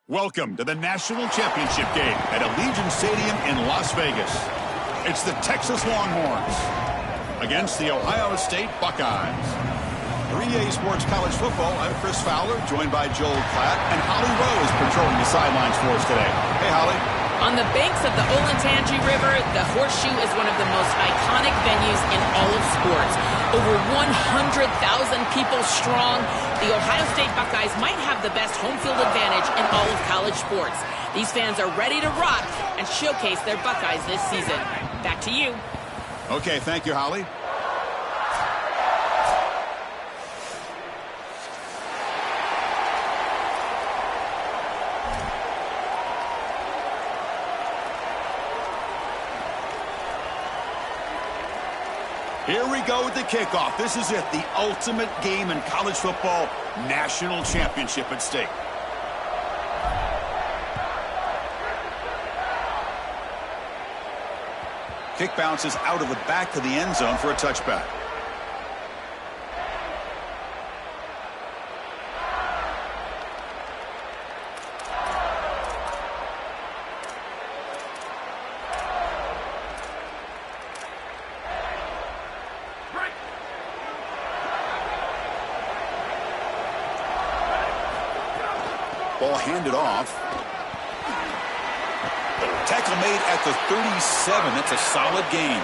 Welcome to the National Championship game at Allegiant Stadium in Las Vegas. It's the Texas Longhorns against the Ohio State Buckeyes. For EA Sports College Football, I'm Chris Fowler, joined by Joel Klatt, and Holly Rowe is patrolling the sidelines for us today. Hey, Holly. On the banks of the Olentangy River, the Horseshoe is one of the most iconic venues in all of sports. Over 100,000 people strong, the Ohio State Buckeyes might have the best home field advantage in all of college sports. These fans are ready to rock and showcase their Buckeyes this season. Back to you. Okay, thank you, Holly. Here we go with the kickoff. This is it, the ultimate game in college football, national championship at stake. Kick bounces out of the back of the end zone for a touchback. Ball handed off. Tackle made at the 37. That's a solid gain.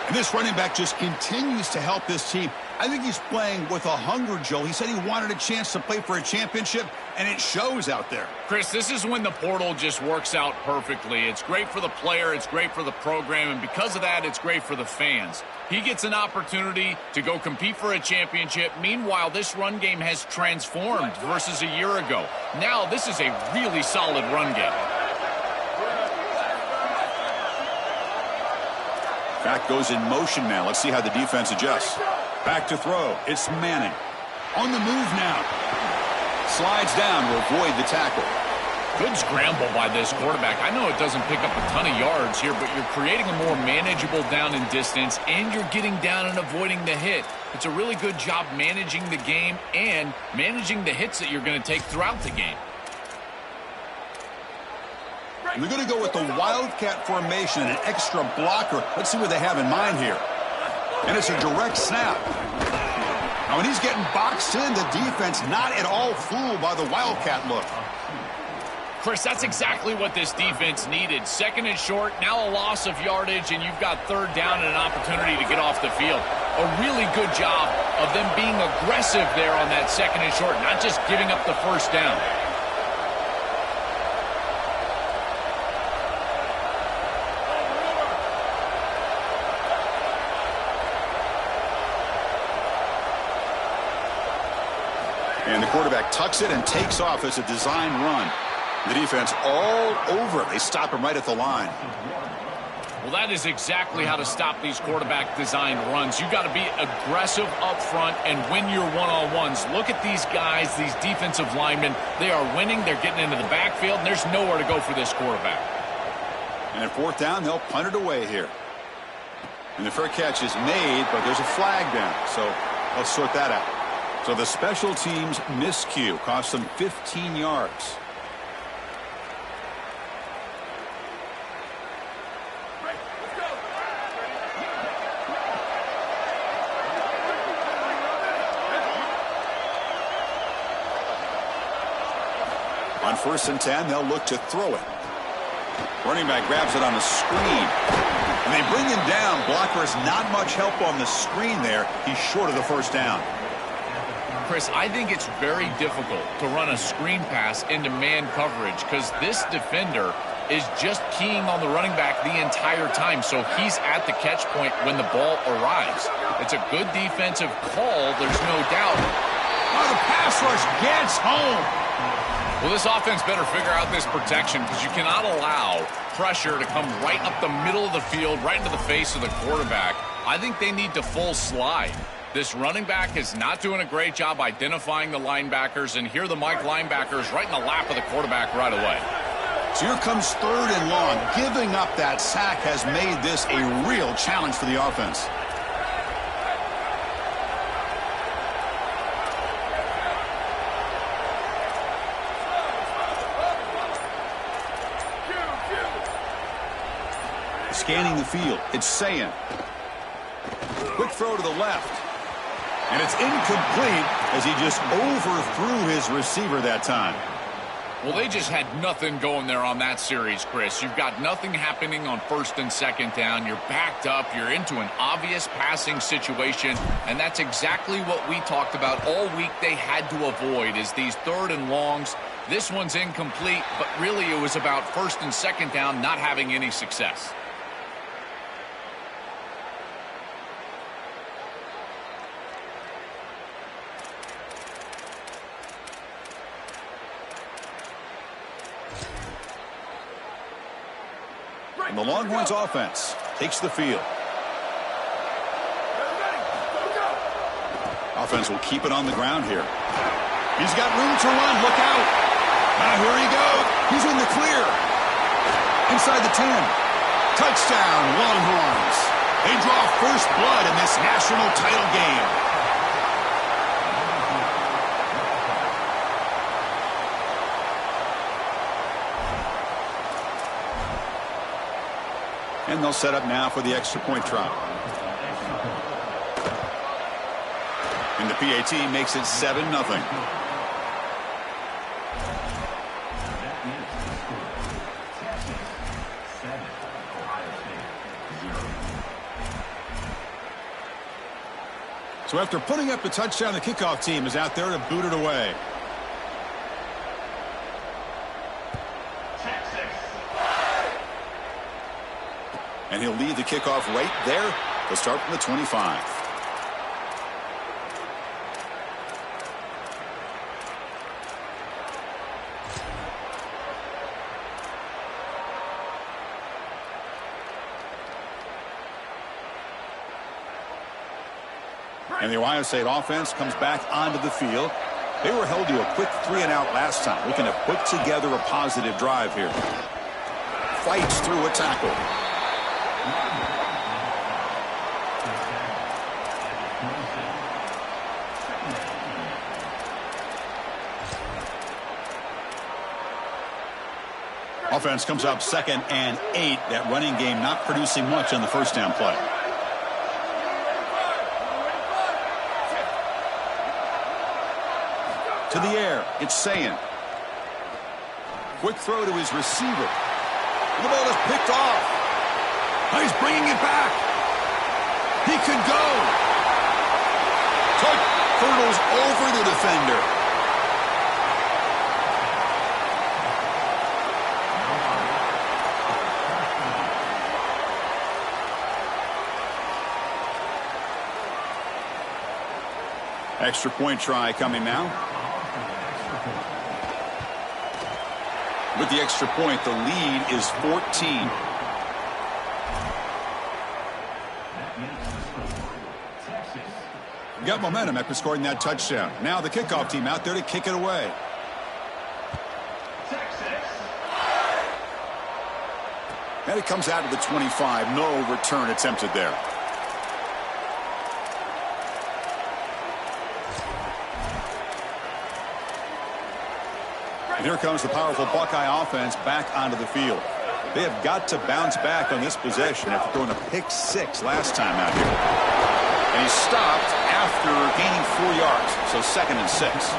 And this running back just continues to help this team. I think he's playing with a hunger, Joe. He said he wanted a chance to play for a championship, and it shows out there. Chris, this is when the portal just works out perfectly. It's great for the player, it's great for the program, and because of that, it's great for the fans. He gets an opportunity to go compete for a championship. Meanwhile, this run game has transformed versus a year ago. Now, this is a really solid run game. Back goes in motion now. Let's see how the defense adjusts. Back to throw. It's Manning. On the move now. Slides down to avoid the tackle. Good scramble by this quarterback. I know it doesn't pick up a ton of yards here, but you're creating a more manageable down and distance, and you're getting down and avoiding the hit. It's a really good job managing the game and managing the hits that you're going to take throughout the game. We're going to go with the Wildcat formation and an extra blocker. Let's see what they have in mind here. And it's a direct snap. Now, when he's getting boxed in, the defense not at all fooled by the Wildcat look. Chris, that's exactly what this defense needed. Second and short, now a loss of yardage, and you've got third down and an opportunity to get off the field. A really good job of them being aggressive there on that second and short, not just giving up the first down. And the quarterback tucks it and takes off as a design run. The defense all over it. They stop him right at the line. Well, that is exactly how to stop these quarterback designed runs. You've got to be aggressive up front and win your one-on-ones. Look at these guys, these defensive linemen. They are winning. They're getting into the backfield, and there's nowhere to go for this quarterback. And at fourth down, they'll punt it away here. And the fair catch is made, but there's a flag down. So let's sort that out. So the special teams miscue cost them 15 yards. On 1st and 10, they'll look to throw it. Running back grabs it on the screen. And they bring him down. Blocker is not much help on the screen there. He's short of the first down. Chris, I think it's very difficult to run a screen pass into man coverage because this defender is just keying on the running back the entire time, so he's at the catch point when the ball arrives. It's a good defensive call, there's no doubt. Oh, the pass rush gets home. Well, this offense better figure out this protection because you cannot allow pressure to come right up the middle of the field, right into the face of the quarterback. I think they need to full slide. This running back is not doing a great job identifying the linebackers, and here the Mike linebackers right in the lap of the quarterback right away. So here comes 3rd and long. Giving up that sack has made this a real challenge for the offense. Scanning the field, it's Sayin. Quick throw to the left. And it's incomplete as he just overthrew his receiver that time. Well, they just had nothing going there on that series, Chris. You've got nothing happening on first and second down. You're backed up. You're into an obvious passing situation, and that's exactly what we talked about all week they had to avoid is these third and longs. This one's incomplete, but really it was about first and second down not having any success. And the Longhorns offense takes the field. Offense will keep it on the ground here. He's got room to run. Look out. Now here he goes. He's in the clear. Inside the 10. Touchdown, Longhorns. They draw first blood in this national title game. And they'll set up now for the extra point try. And the PAT makes it 7-0. So after putting up the touchdown, the kickoff team is out there to boot it away. And he'll lead the kickoff right there to start from the 25. And the Ohio State offense comes back onto the field. They were held to a quick 3-and-out last time, looking to put together a positive drive here. Fights through a tackle. Offense comes up 2nd and 8. That running game not producing much on the first down play. To the air, it's Sayin. Quick throw to his receiver. The ball is picked off. He's bringing it back. He could go. Tuck hurdles over the defender. Extra point try coming now. With the extra point, the lead is 14. Got momentum after scoring that touchdown. Now the kickoff team out there to kick it away. And it comes out to the 25. No return attempted there. And here comes the powerful Buckeye offense back onto the field. They have got to bounce back on this possession after throwing a pick 6 last time out here. And he stopped after gaining 4 yards, so 2nd and 6.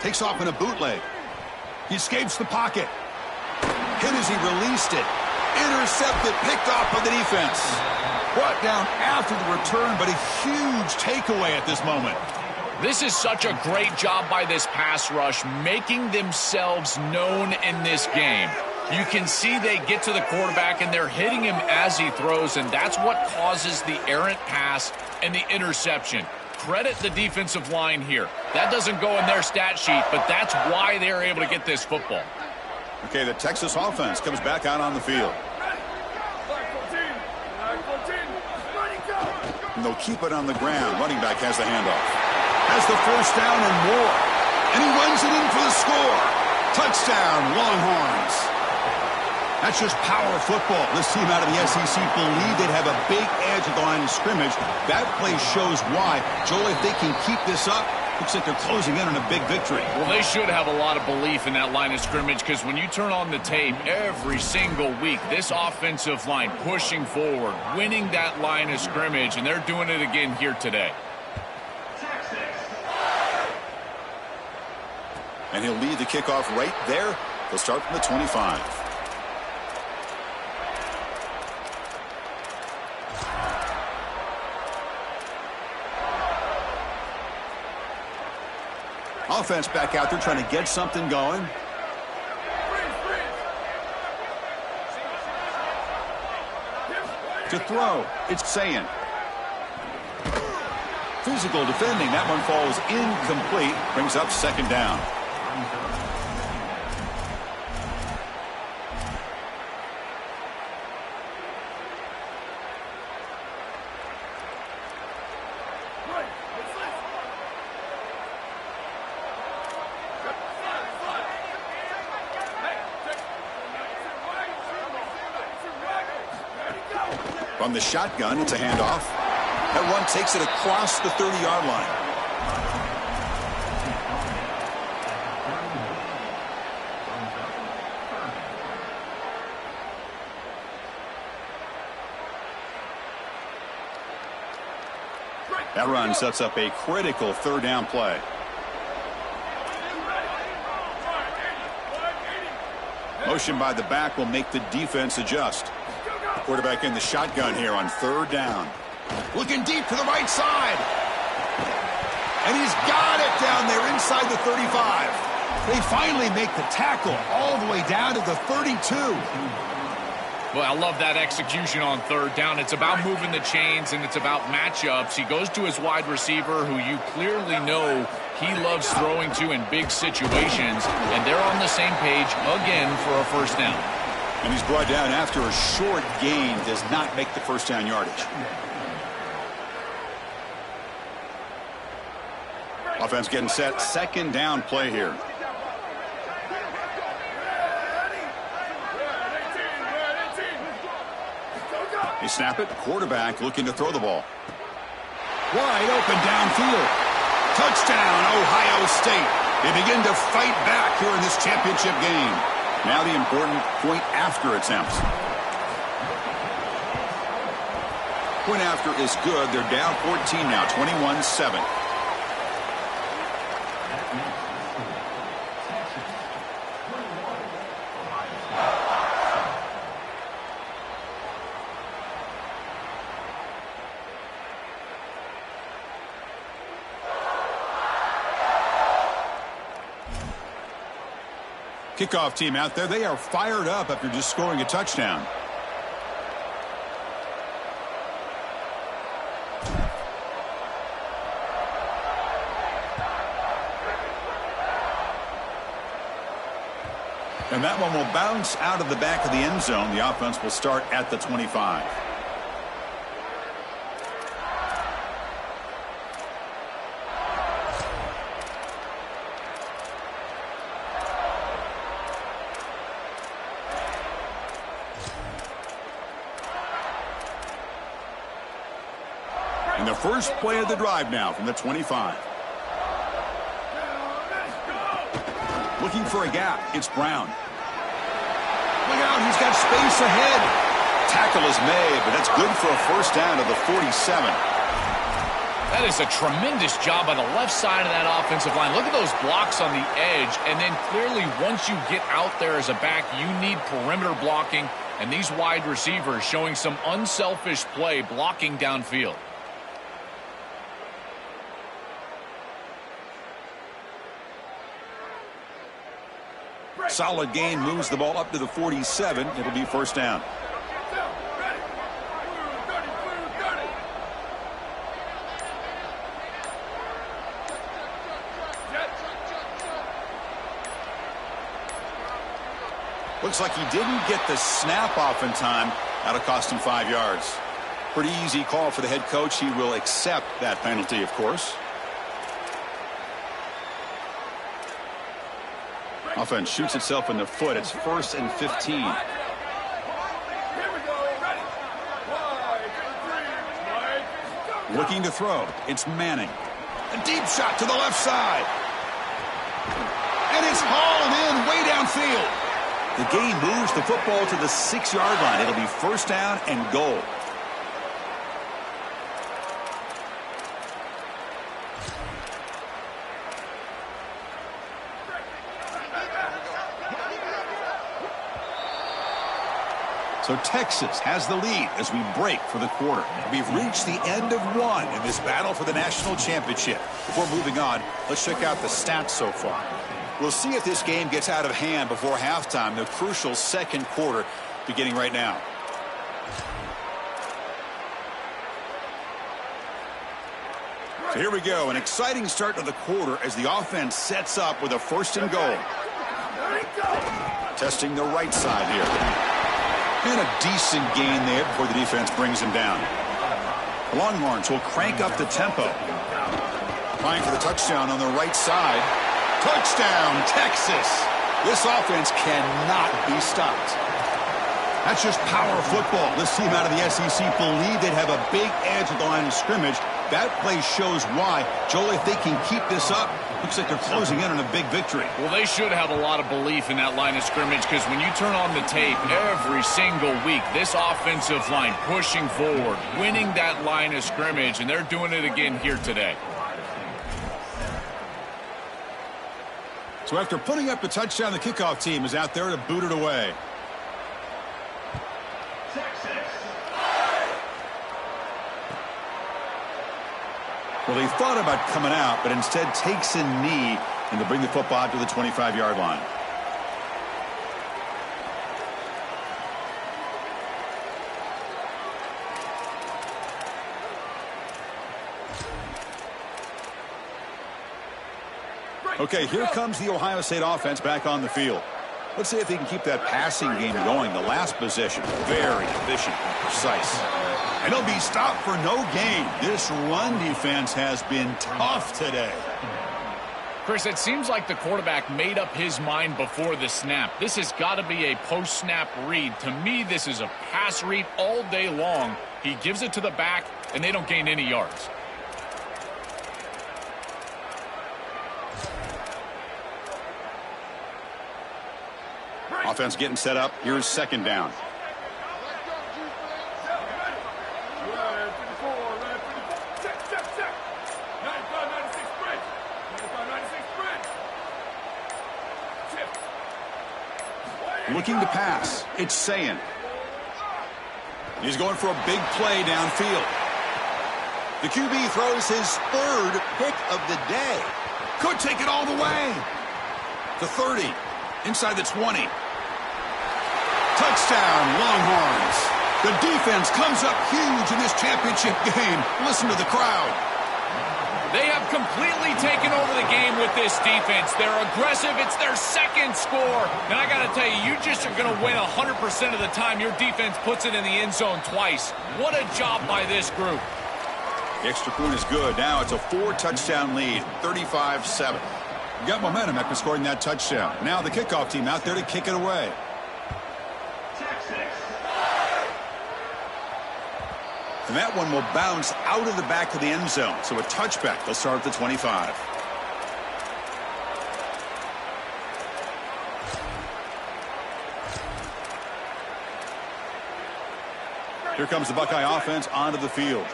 Takes off in a bootleg. He escapes the pocket. Hit as he released it. Intercepted, picked off by the defense. Brought down after the return, but a huge takeaway at this moment. This is such a great job by this pass rush, making themselves known in this game. You can see they get to the quarterback, and they're hitting him as he throws, and that's what causes the errant pass and the interception. Credit the defensive line here. That doesn't go in their stat sheet, but that's why they're able to get this football. Okay, the Texas offense comes back out on the field. And they'll keep it on the ground. Running back has the handoff. Has the first down and more. And he runs it in for the score. Touchdown, Longhorns. That's just power football. This team out of the SEC believe they'd have a big edge at the line of scrimmage. That play shows why. Joel, if they can keep this up, looks like they're closing in on a big victory. Well, they should have a lot of belief in that line of scrimmage, because when you turn on the tape every single week, this offensive line pushing forward, winning that line of scrimmage, and they're doing it again here today. And he'll lead the kickoff right there. They'll start from the 25. Offense back out there trying to get something going. To throw, it's Sayin. Physical defending. That one falls incomplete. Brings up second down. From the shotgun, it's a handoff. That run takes it across the 30-yard line. That run sets up a critical third down play. Motion by the back will make the defense adjust. Quarterback in the shotgun here on third down. Looking deep to the right side. And he's got it down there inside the 35. They finally make the tackle all the way down to the 32. Well, I love that execution on third down. It's about moving the chains, and it's about matchups. He goes to his wide receiver, who you clearly know he loves throwing to in big situations, and they're on the same page again for a first down. And he's brought down after a short gain. Does not make the first down yardage. Offense getting set. Second down play here. They snap it. Quarterback looking to throw the ball. Wide open downfield. Touchdown, Ohio State. They begin to fight back here in this championship game. Now the important point after attempts. Point after is good. They're down 14 now, 21-7. Kickoff team out there. They are fired up after just scoring a touchdown. And that one will bounce out of the back of the end zone. The offense will start at the 25. And the first play of the drive now from the 25. Looking for a gap. It's Brown. Look out, he's got space ahead. Tackle is made, but that's good for a first down to the 47. That is a tremendous job by the left side of that offensive line. Look at those blocks on the edge, and then clearly once you get out there as a back, you need perimeter blocking, and these wide receivers showing some unselfish play blocking downfield. Solid gain, moves the ball up to the 47. It'll be first down. Looks like he didn't get the snap off in time. That'll cost him 5 yards. Pretty easy call for the head coach. He will accept that penalty, of course. Offense shoots itself in the foot. It's 1st and 15. Looking to throw. It's Manning. A deep shot to the left side. And it's hauled in way downfield. The game moves the football to the 6-yard line. It'll be first down and goal. So Texas has the lead as we break for the quarter. We've reached the end of one in this battle for the national championship. Before moving on, let's check out the stats so far. We'll see if this game gets out of hand before halftime, the crucial second quarter beginning right now. So here we go, an exciting start to the quarter as the offense sets up with a first and goal. Testing the right side here. And a decent gain there before the defense brings him down. The Longhorns will crank up the tempo. Trying for the touchdown on the right side. Touchdown, Texas! This offense cannot be stopped. That's just power football. This team out of the SEC believe they'd have a big edge at the line of scrimmage. That play shows why. Joel, if they can keep this up, looks like they're closing in on a big victory. Well, they should have a lot of belief in that line of scrimmage because when you turn on the tape every single week, this offensive line pushing forward, winning that line of scrimmage, and they're doing it again here today. So after putting up a touchdown, the kickoff team is out there to boot it away. Well, they thought about coming out, but instead takes a knee, and they'll bring the football to the 25-yard line. Okay, here comes the Ohio State offense back on the field. Let's see if they can keep that passing game going. The last possession, very efficient and precise. And he'll be stopped for no gain. This run defense has been tough today. Chris, it seems like the quarterback made up his mind before the snap. This has got to be a post-snap read. To me, this is a pass read all day long. He gives it to the back, and they don't gain any yards. Offense getting set up. Here's second down. Looking to pass. It's Sayin. He's going for a big play downfield. The QB throws his third pick of the day. Could take it all the way. The 30. Inside the 20. Touchdown, Longhorns. The defense comes up huge in this championship game. Listen to the crowd. They have completely taken over the game with this defense. They're aggressive. It's their second score. And I got to tell you, you just are going to win 100% of the time your defense puts it in the end zone twice. What a job by this group. The extra point is good. Now it's a 4-touchdown lead, 35-7. Got momentum after scoring that touchdown. Now the kickoff team out there to kick it away. And that one will bounce out of the back of the end zone. So a touchback. They'll start at the 25. Here comes the Buckeye offense onto the field.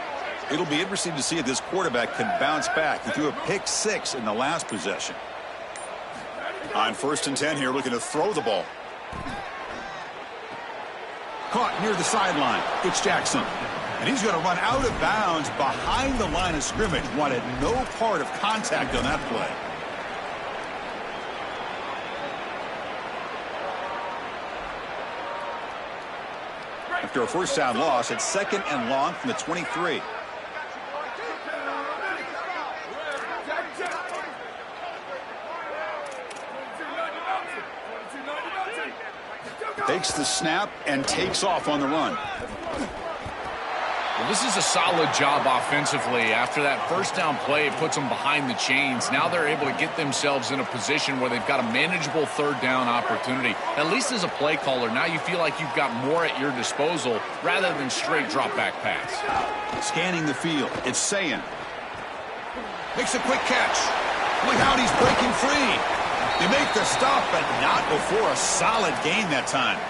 It'll be interesting to see if this quarterback can bounce back. He threw a pick 6 in the last possession. On 1st and 10 here, looking to throw the ball. Caught near the sideline. It's Jackson. And he's going to run out of bounds behind the line of scrimmage. Wanted no part of contact on that play. After a first down loss, it's 2nd and long from the 23. Takes the snap and takes off on the run. Well, this is a solid job offensively. After that first down play, it puts them behind the chains. Now they're able to get themselves in a position where they've got a manageable third down opportunity. At least as a play caller, now you feel like you've got more at your disposal rather than straight drop back pass. Scanning the field, it's Sayin. Makes a quick catch. Look out, he's breaking free. They make the stop, but not before a solid gain that time.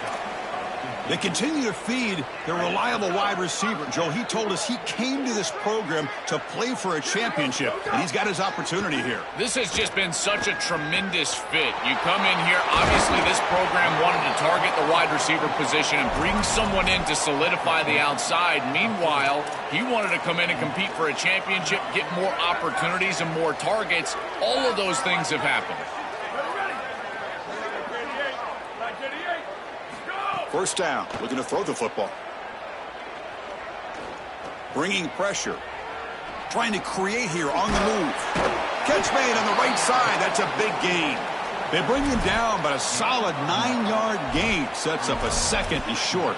They continue to feed their reliable wide receiver. Joe, he told us he came to this program to play for a championship, and he's got his opportunity here. This has just been such a tremendous fit. You come in here, obviously this program wanted to target the wide receiver position and bring someone in to solidify the outside. Meanwhile, he wanted to come in and compete for a championship, get more opportunities and more targets. All of those things have happened. First down, looking to throw the football. Bringing pressure. Trying to create here on the move. Catch made on the right side. That's a big gain. They bring him down, but a solid 9-yard gain sets up a second and short.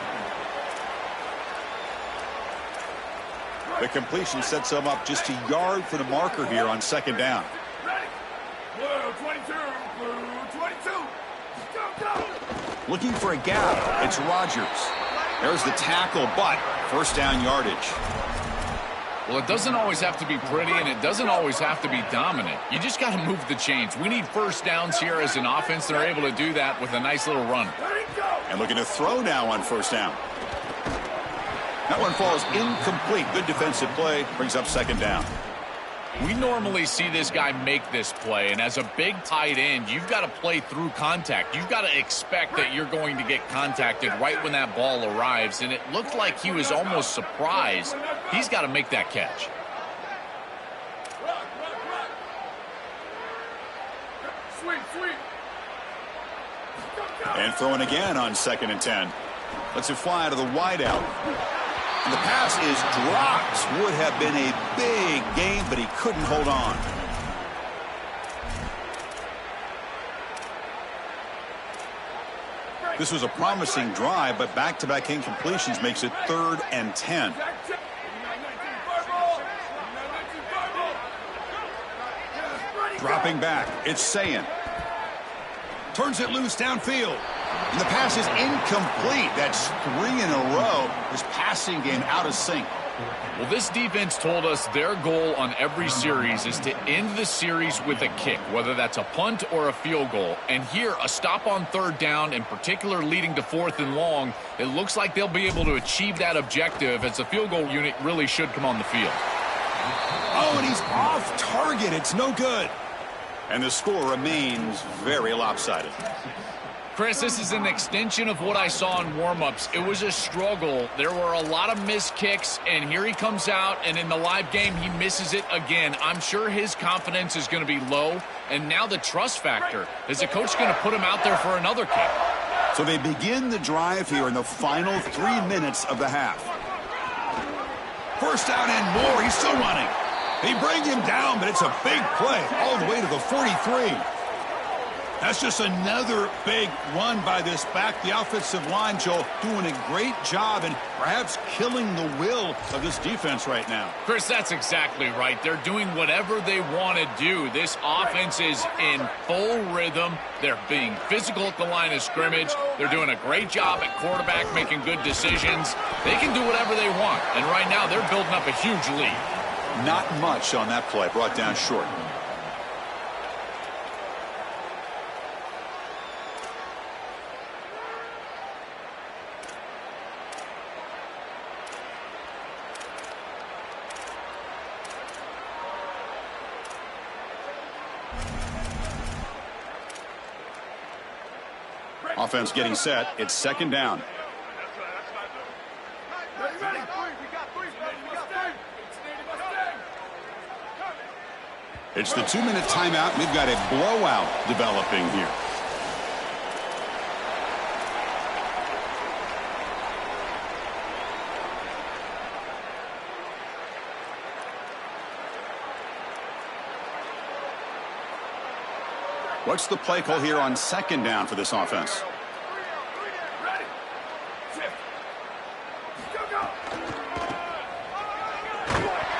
The completion sets them up just a yard for the marker here on second down. Blue 22, blue 22. Go, go. Looking for a gap. It's Rodgers. There's the tackle, but first down yardage. Well, it doesn't always have to be pretty, and it doesn't always have to be dominant. You just got to move the chains. We need first downs here as an offense. They're able to do that with a nice little run. And looking to throw now on first down. That one falls incomplete. Good defensive play. Brings up second down. We normally see this guy make this play, and as a big tight end, you've got to play through contact. You've got to expect that you're going to get contacted right when that ball arrives, and it looked like he was almost surprised. He's got to make that catch. And throwing again on second and 10. Lets it fly to the wideout. And the pass is dropped. Would have been a big gain, but he couldn't hold on. This was a promising drive, but back-to-back incompletions makes it 3rd and 10. Dropping back, it's Sayin. Turns it loose downfield. And the pass is incomplete. That's 3 in a row. His passing game out of sync. Well, this defense told us their goal on every series is to end the series with a kick, whether that's a punt or a field goal. And here, a stop on third down, in particular leading to 4th and long, it looks like they'll be able to achieve that objective as the field goal unit really should come on the field. Oh, and he's off target. It's no good. And the score remains very lopsided. Chris, this is an extension of what I saw in warm-ups. It was a struggle. There were a lot of missed kicks, and here he comes out, and in the live game, he misses it again. I'm sure his confidence is going to be low, and now the trust factor. Is the coach going to put him out there for another kick? So they begin the drive here in the final 3 minutes of the half. First down and more. He's still running. They bring him down, but it's a big play all the way to the 43. That's just another big run by this back. The offensive line, Joe, doing a great job and perhaps killing the will of this defense right now. Chris, that's exactly right. They're doing whatever they want to do. This offense is in full rhythm. They're being physical at the line of scrimmage. They're doing a great job at quarterback, making good decisions. They can do whatever they want. And right now, they're building up a huge lead. Not much on that play. Brought down short. Offense getting set. It's second down. It's the 2-minute timeout. We've got a blowout developing here. What's the play call here on second down for this offense?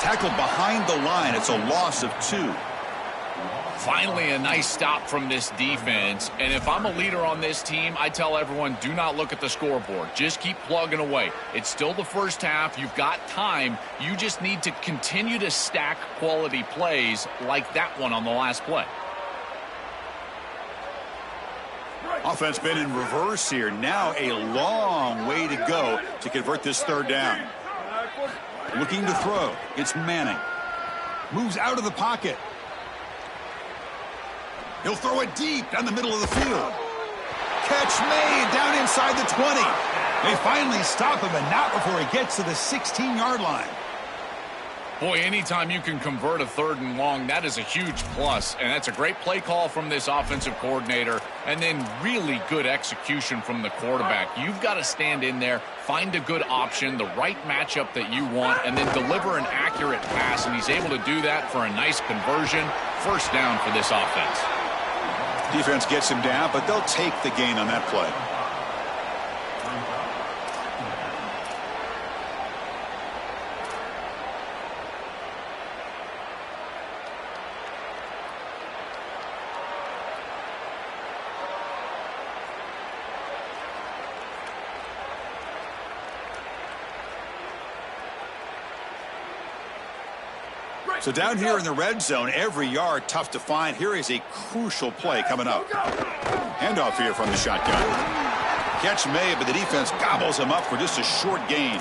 Tackled behind the line. It's a loss of 2. Finally, a nice stop from this defense. And if I'm a leader on this team, I tell everyone, do not look at the scoreboard. Just keep plugging away. It's still the first half. You've got time. You just need to continue to stack quality plays like that one on the last play. Offense been in reverse here. Now a long way to go to convert this third down. Looking to throw. It's Manning. Moves out of the pocket. He'll throw it deep down the middle of the field. Catch made down inside the 20. They finally stop him, and not before he gets to the 16-yard line. Boy, anytime you can convert a 3rd and long, that is a huge plus. And that's a great play call from this offensive coordinator. And then really good execution from the quarterback. You've got to stand in there, find a good option, the right matchup that you want, and then deliver an accurate pass. And he's able to do that for a nice conversion. First down for this offense. Defense gets him down, but they'll take the gain on that play. So down here in the red zone, every yard tough to find. Here is a crucial play coming up. Handoff here from the shotgun. Catch made, but the defense gobbles him up for just a short gain.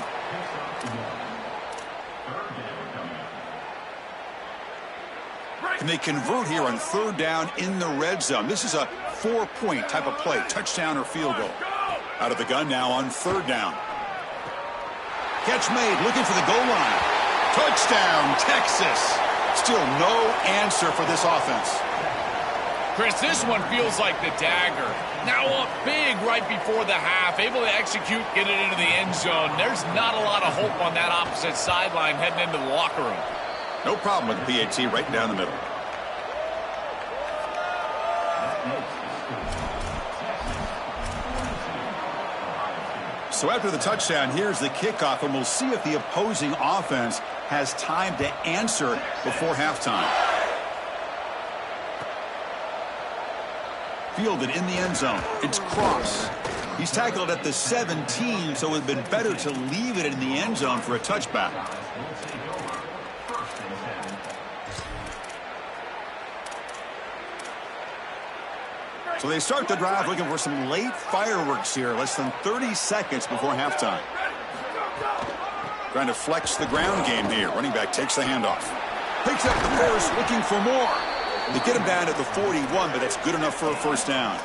And they convert here on 3rd down in the red zone. This is a 4-point type of play, touchdown or field goal. Out of the gun now on 3rd down. Catch made, looking for the goal line. Touchdown, Texas. Still no answer for this offense. Chris, this one feels like the dagger. Now up big right before the half, able to execute, get it into the end zone. There's not a lot of hope on that opposite sideline heading into the locker room. No problem with the PAT right down the middle. So after the touchdown, here's the kickoff, and we'll see if the opposing offense has time to answer before halftime. Fielded in the end zone. It's Cross. He's tackled at the 17, so it would have been better to leave it in the end zone for a touchback. So they start the drive looking for some late fireworks here, less than 30 seconds before halftime. Trying to flex the ground game here. Running back takes the handoff. Picks up the first, looking for more. They get him down at the 41, but that's good enough for a first down.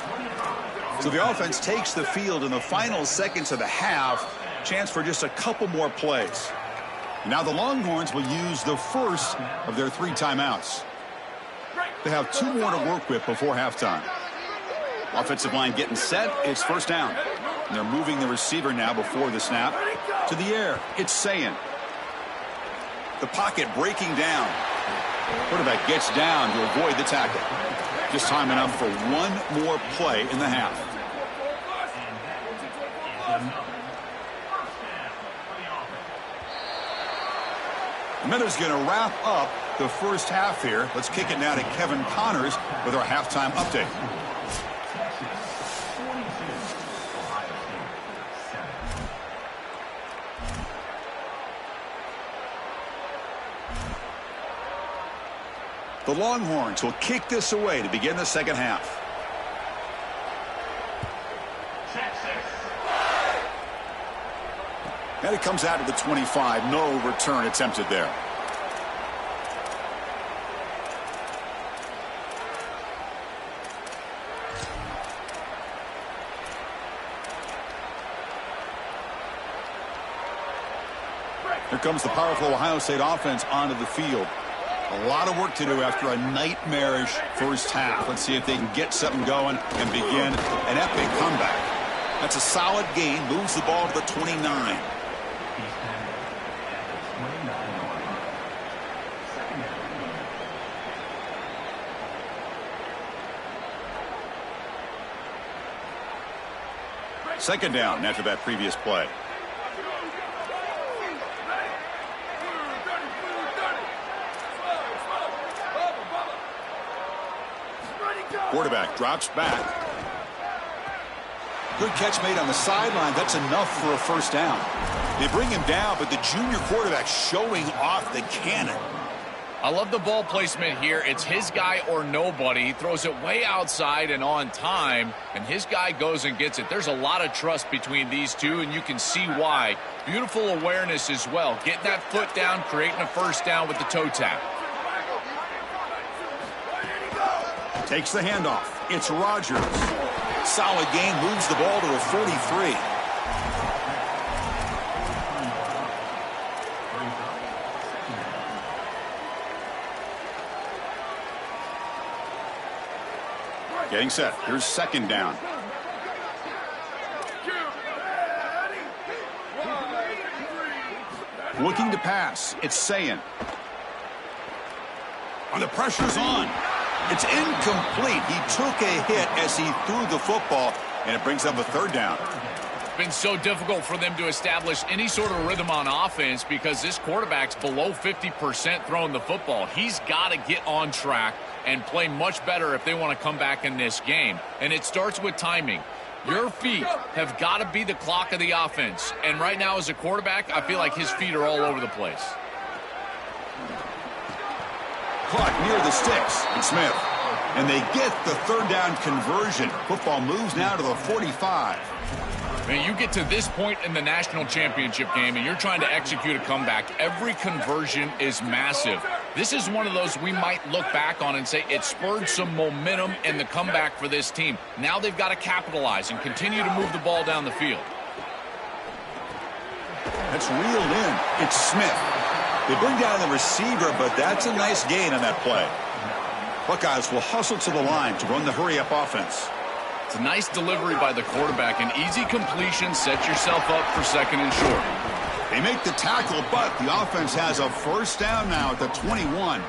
So the offense takes the field in the final seconds of the half. Chance for just a couple more plays. Now the Longhorns will use the first of their 3 timeouts. They have 2 more to work with before halftime. Offensive line getting set. It's first down. And they're moving the receiver now before the snap to the air. It's Sayin. The pocket breaking down. Quarterback gets down to avoid the tackle. Just time enough for 1 more play in the half. And that is going to wrap up the first half here. Let's kick it now to Kevin Connors with our halftime update. The Longhorns will kick this away to begin the second half. And it comes out to the 25. No return attempted there. Here comes the powerful Ohio State offense onto the field. A lot of work to do after a nightmarish first half. Let's see if they can get something going and begin an epic comeback. That's a solid gain. Moves the ball to the 29. Second down after that previous play. Quarterback drops back. Good catch made on the sideline. That's enough for a first down. They bring him down, but the junior quarterback showing off the cannon. I love the ball placement here. It's his guy or nobody. He throws it way outside and on time, and his guy goes and gets it. There's a lot of trust between these two, and you can see why. Beautiful awareness as well. Getting that foot down, creating a first down with the toe tap. Takes the handoff. It's Rodgers. Solid gain, moves the ball to the 43. Getting set. Here's second down. Looking to pass. It's Sayin. And the pressure's on. It's incomplete. He took a hit as he threw the football, and it brings up a third down. It's been so difficult for them to establish any sort of rhythm on offense because this quarterback's below 50% throwing the football. He's got to get on track and play much better if they want to come back in this game. And it starts with timing. Your feet have got to be the clock of the offense. And right now as a quarterback, I feel like his feet are all over the place. Caught near the sticks. And Smith. And they get the third down conversion. Football moves now to the 45. Man, you get to this point in the national championship game and you're trying to execute a comeback. Every conversion is massive. This is one of those we might look back on and say it spurred some momentum in the comeback for this team. Now they've got to capitalize and continue to move the ball down the field. That's reeled in. It's Smith. They bring down the receiver, but that's a nice gain on that play. Buckeyes will hustle to the line to run the hurry-up offense. It's a nice delivery by the quarterback. An easy completion. Set yourself up for second and short. They make the tackle, but the offense has a first down now at the 21.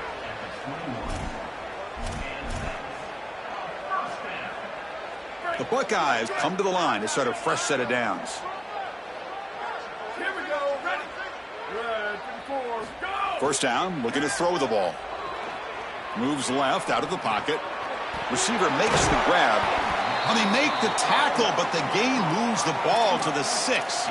The Buckeyes come to the line to start a fresh set of downs. Here we go. Ready. Go. First down, looking to throw the ball. Moves left out of the pocket. Receiver makes the grab. And they make the tackle, but the gain moves the ball to the 6.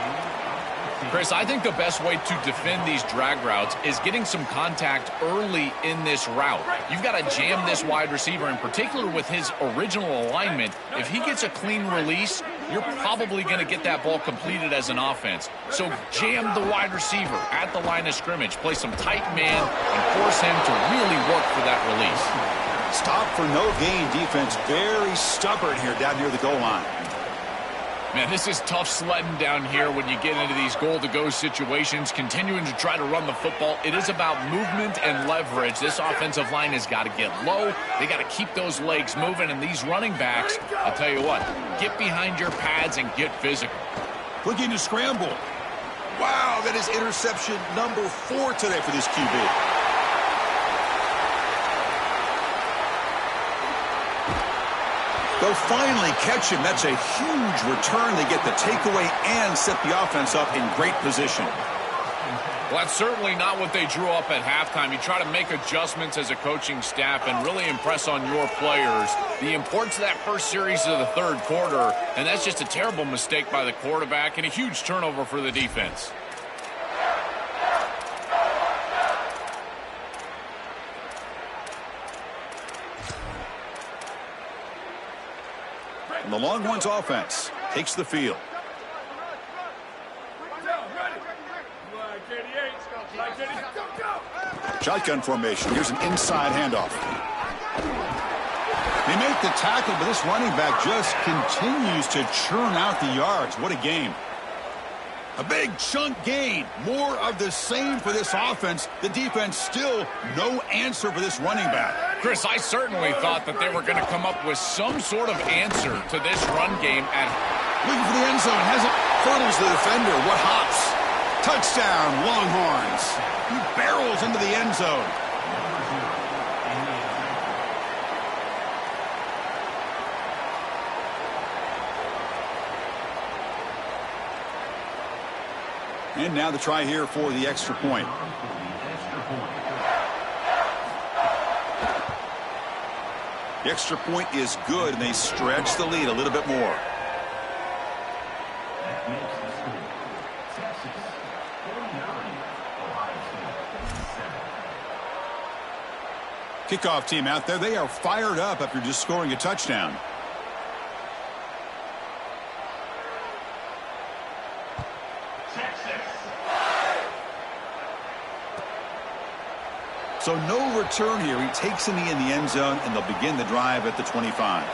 Chris, I think the best way to defend these drag routes is getting some contact early in this route. You've got to jam this wide receiver, in particular with his original alignment. If he gets a clean release, you're probably going to get that ball completed as an offense. So jam the wide receiver at the line of scrimmage. Play some tight man and force him to really work for that release. Stop for no gain defense. Very stubborn here down near the goal line. Man, this is tough sledding down here when you get into these goal-to-go situations, continuing to try to run the football. It is about movement and leverage. This offensive line has got to get low. They got to keep those legs moving, and these running backs, I'll tell you what, get behind your pads and get physical. Looking to scramble. Wow, that is interception number 4 today for this QB. They'll finally catch him. That's a huge return. They get the takeaway and set the offense up in great position. Well, that's certainly not what they drew up at halftime. You try to make adjustments as a coaching staff and really impress on your players. The importance of that first series of the third quarter, and that's just a terrible mistake by the quarterback and a huge turnover for the defense. And the Longhorns offense takes the field. Shotgun formation. Here's an inside handoff. They make the tackle, but this running back just continues to churn out the yards. What a game. A big chunk gain. More of the same for this offense. The defense still no answer for this running back. Chris, I certainly thought that they were going to come up with some sort of answer to this run game. Looking for the end zone. Has it. Hurdles the defender. What hops? Touchdown, Longhorns. He barrels into the end zone. And now the try here for the extra point. The extra point is good, and they stretch the lead a little bit more. Kickoff team out there. They are fired up after just scoring a touchdown. So no return here. He takes a knee in the end zone, and they'll begin the drive at the 25.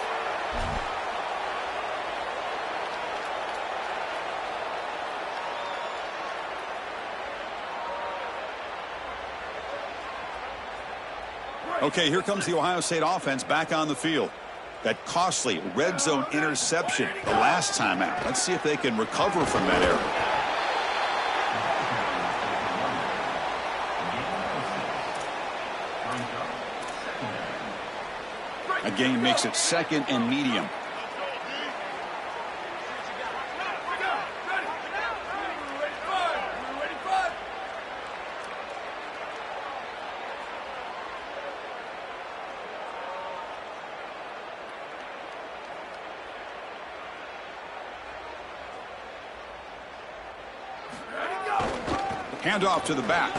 Okay, here comes the Ohio State offense back on the field. That costly red zone interception the last time out. Let's see if they can recover from that error. Again, makes it second and medium. Handoff to the back.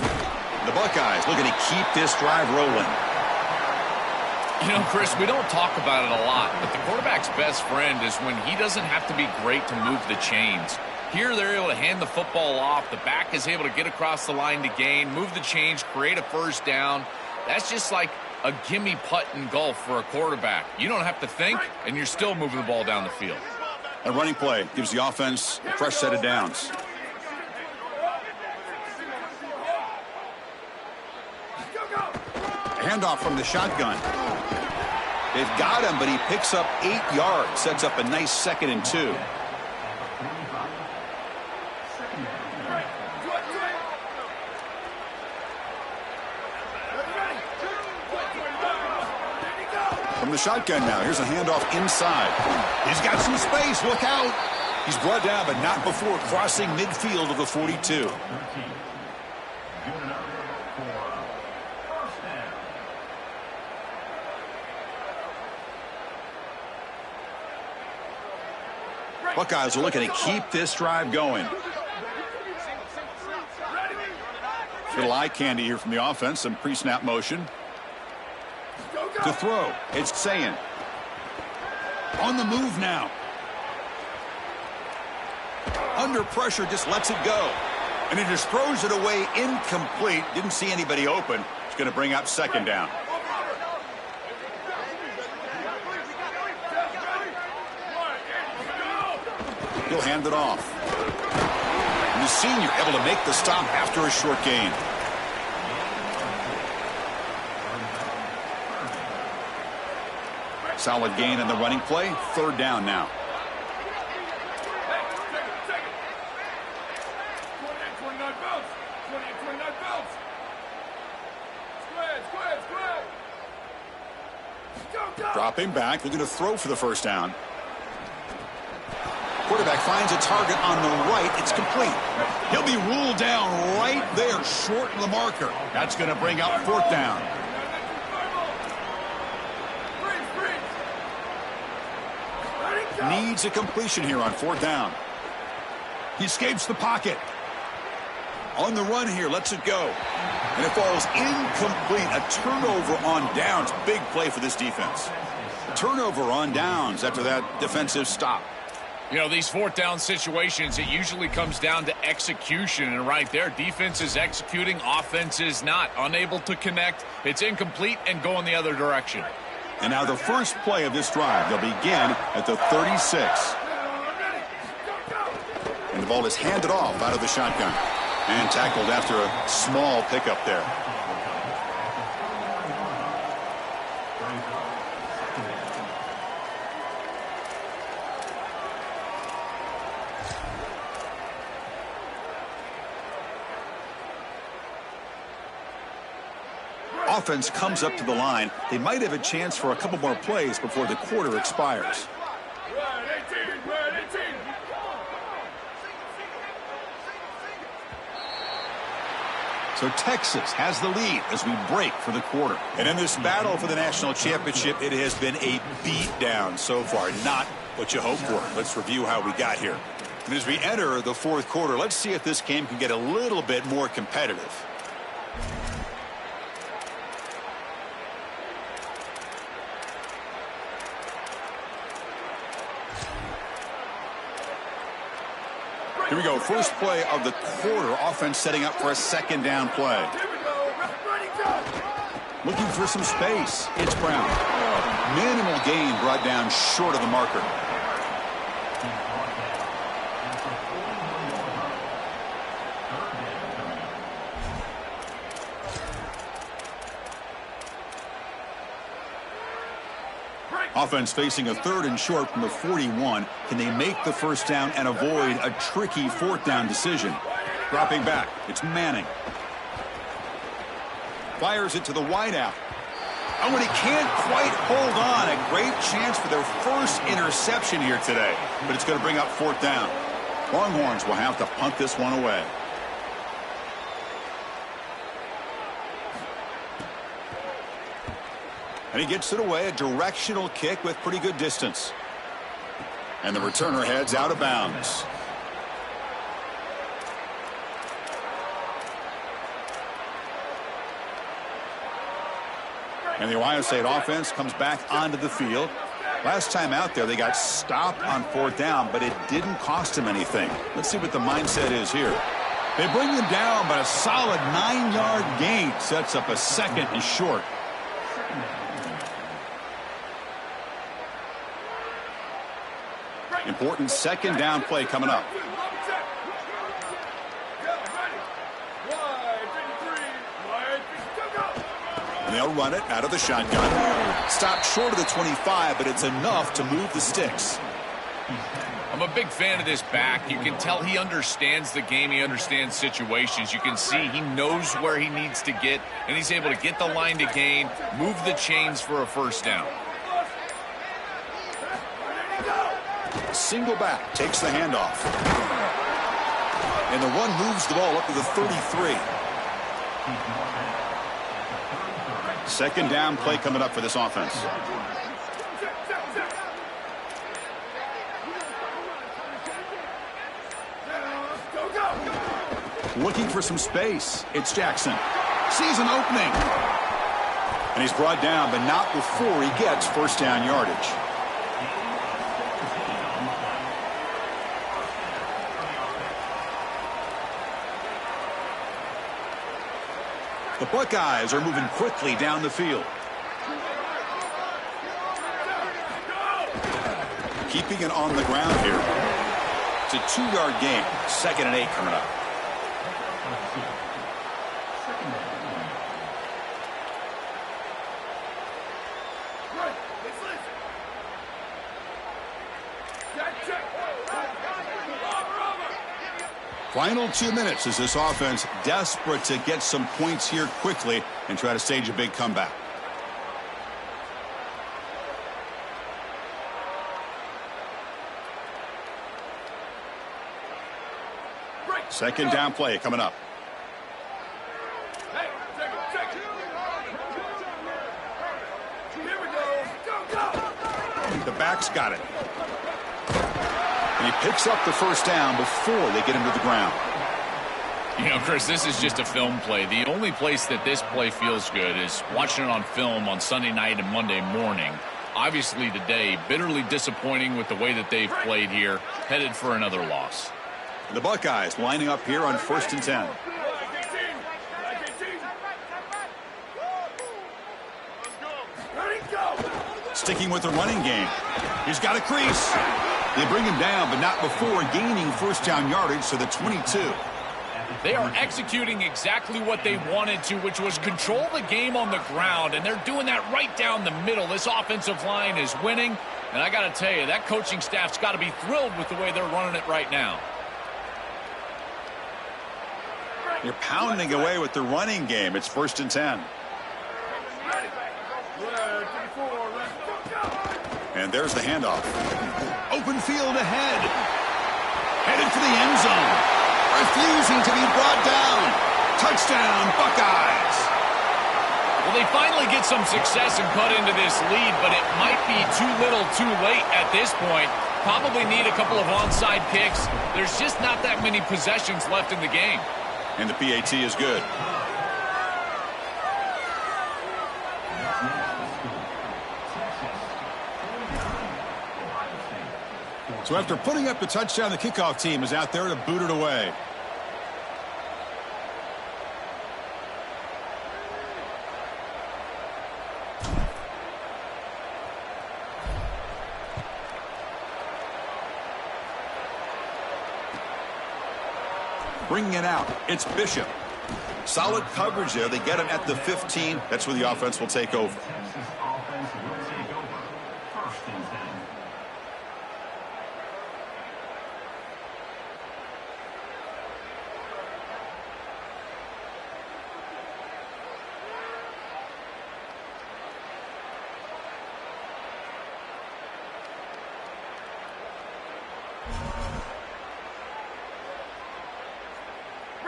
The Buckeyes looking to keep this drive rolling. You know, Chris, we don't talk about it a lot, but the quarterback's best friend is when he doesn't have to be great to move the chains. Here, they're able to hand the football off. The back is able to get across the line to gain, move the chains, create a first down. That's just like a gimme putt in golf for a quarterback. You don't have to think, and you're still moving the ball down the field. A running play gives the offense a fresh set of downs. Handoff from the shotgun. They've got him, but he picks up 8 yards, sets up a nice 2nd and 2. From the shotgun now, here's a handoff inside. He's got some space, look out. He's brought down, but not before crossing midfield of the 42. Buckeyes are looking to keep this drive going. Little eye candy here from the offense. Some pre-snap motion. To throw. It's Sayin. On the move now. Under pressure, just lets it go. And he just throws it away incomplete. Didn't see anybody open. It's going to bring up 2nd down. He'll hand it off. And the senior able to make the stop after a short gain. Solid gain on the running play. 3rd down now. Dropping back, looking to throw for the 1st down. Quarterback finds a target on the right. It's complete. He'll be ruled down right there, short of the marker. That's going to bring up 4th down. Needs a completion here on 4th down. He escapes the pocket. On the run here, lets it go. And it falls incomplete. A turnover on downs. Big play for this defense. Turnover on downs after that defensive stop. You know, these 4th down situations, it usually comes down to execution. And right there, defense is executing, offense is not. Unable to connect. It's incomplete and going the other direction. And now the first play of this drive, they'll begin at the 36. And the ball is handed off out of the shotgun. And tackled after a small pickup there. Offense comes up to the line. They might have a chance for a couple more plays before the quarter expires. So Texas has the lead as we break for the quarter. And in this battle for the national championship, it has been a beatdown so far. Not what you hoped for. Let's review how we got here. And as we enter the fourth quarter, let's see if this game can get a little bit more competitive. Here we go. First play of the quarter. Offense setting up for a second down play. Looking for some space. It's Brown. Minimal gain brought down short of the marker. Offense facing a 3rd and short from the 41. Can they make the first down and avoid a tricky 4th down decision? Dropping back. It's Manning. Fires it to the wideout. Oh, and he can't quite hold on. A great chance for their first interception here today. But it's going to bring up 4th down. Longhorns will have to punt this one away. And he gets it away, a directional kick with pretty good distance. And the returner heads out of bounds. And the Ohio State offense comes back onto the field. Last time out there, they got stopped on 4th down, but it didn't cost them anything. Let's see what the mindset is here. They bring them down, but a solid 9-yard gain sets up a 2nd and short. Important second down play coming up. And they'll run it out of the shotgun. Stopped short of the 25, but it's enough to move the sticks. I'm a big fan of this back. You can tell he understands the game. He understands situations. You can see he knows where he needs to get, and he's able to get the line to gain, move the chains for a first down. Single back takes the handoff. And the run moves the ball up to the 33. Second down play coming up for this offense. Looking for some space. It's Jackson. Sees an opening. And he's brought down, but not before he gets first down yardage. The Buckeyes are moving quickly down the field. Keeping it on the ground here. It's a 2-yard gain. 2nd and 8 coming up. Final 2 minutes as this offense desperate to get some points here quickly and try to stage a big comeback. Second down play coming up. The back's got it. And he picks up the first down before they get him to the ground. You know, Chris, this is just a film play. The only place that this play feels good is watching it on film on Sunday night and Monday morning. Obviously today, bitterly disappointing with the way that they've played here, headed for another loss. The Buckeyes lining up here on 1st and 10. Sticking with the running game. He's got a crease. They bring him down, but not before gaining first down yardage to the 22. They are executing exactly what they wanted to, which was control the game on the ground, and they're doing that right down the middle. This offensive line is winning, and I got to tell you, that coaching staff's got to be thrilled with the way they're running it right now. You're pounding away with the running game. It's 1st and 10. And there's the handoff. Open field ahead. Headed for the end zone. Refusing to be brought down. Touchdown, Buckeyes. Well, they finally get some success and cut into this lead, but it might be too little too late at this point. Probably need a couple of onside kicks. There's just not that many possessions left in the game. And the PAT is good. So after putting up the touchdown, the kickoff team is out there to boot it away. Bringing it out, it's Bishop. Solid coverage there. They get him at the 15. That's where the offense will take over.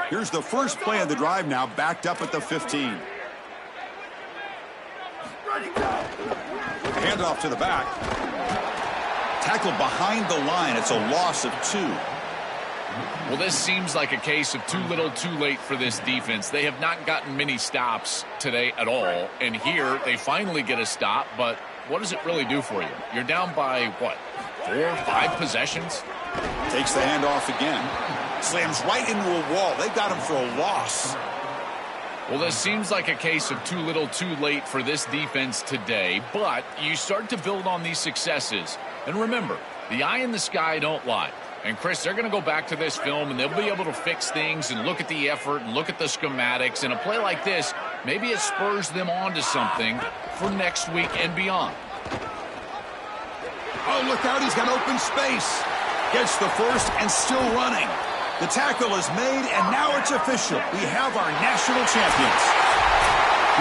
Here's the first play of the drive now, backed up at the 15. Handoff to the back. Tackle behind the line. It's a loss of 2. Well, this seems like a case of too little too late for this defense. They have not gotten many stops today at all. And here they finally get a stop, but what does it really do for you? You're down by, what, 4 or 5 possessions? Takes the handoff again. Slams right into a wall. They got him for a loss. Well, this seems like a case of too little too late for this defense today, but you start to build on these successes. And remember, the eye in the sky don't lie. And, Chris, they're going to go back to this film, and they'll be able to fix things and look at the effort and look at the schematics. And a play like this, maybe it spurs them on to something for next week and beyond. Oh, look out. He's got open space. Gets the first and still running. The tackle is made, and now it's official. We have our national champions.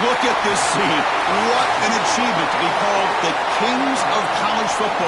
Look at this scene. What an achievement to be called the kings of college football.